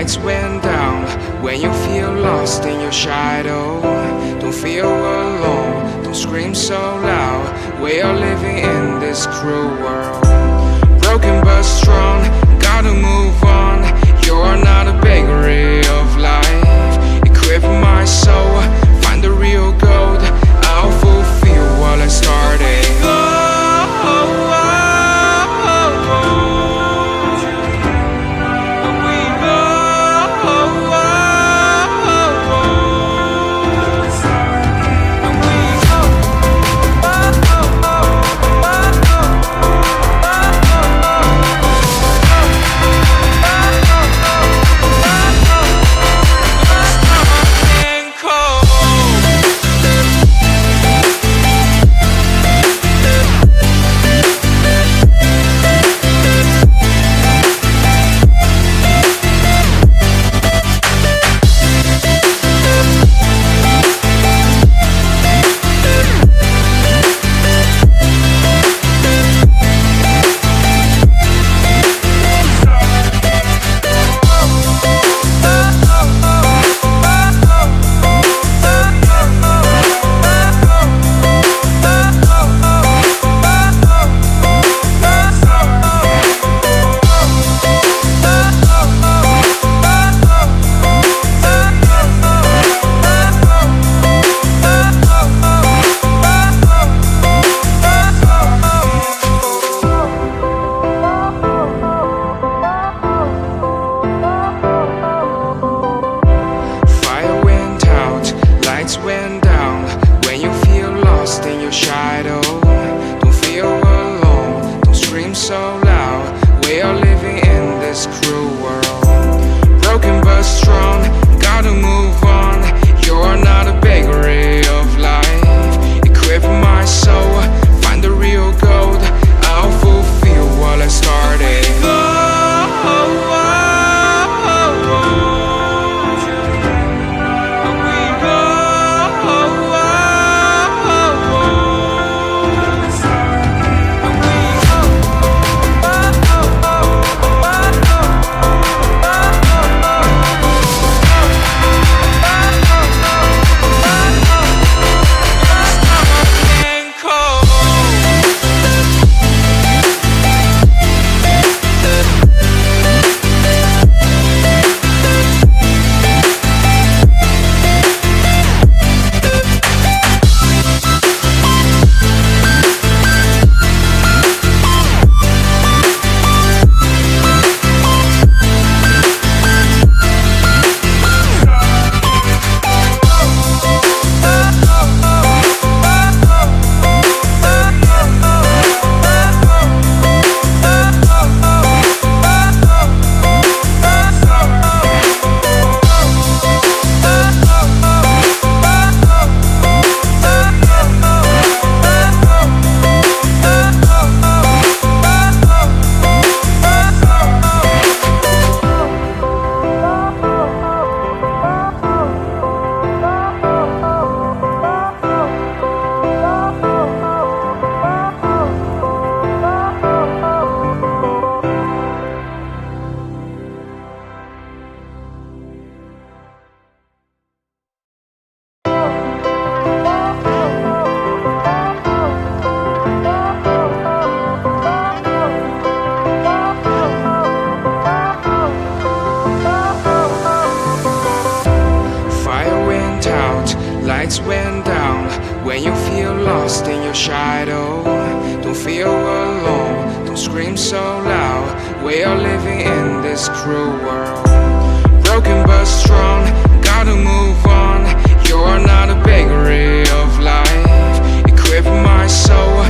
lights went down. When you feel lost in your shadow, don't feel alone, don't scream so loud. We are living in this cruel world, broken but strong, gotta move on. You're not a bakery of life, equip my soul, find the real gold. I'll fulfill what I started. Went down. When you feel lost in your shadow, don't feel alone, don't scream so loud. We are living in this cruel world, broken but strong, gotta move on. You're not a bakery of life, equip my soul, find the real gold. I'll fulfill what I started. Lights went down. When you feel lost in your shadow, don't feel alone, don't scream so loud. We are living in this cruel world, broken but strong, gotta move on. You're not a bakery of life, equip my soul,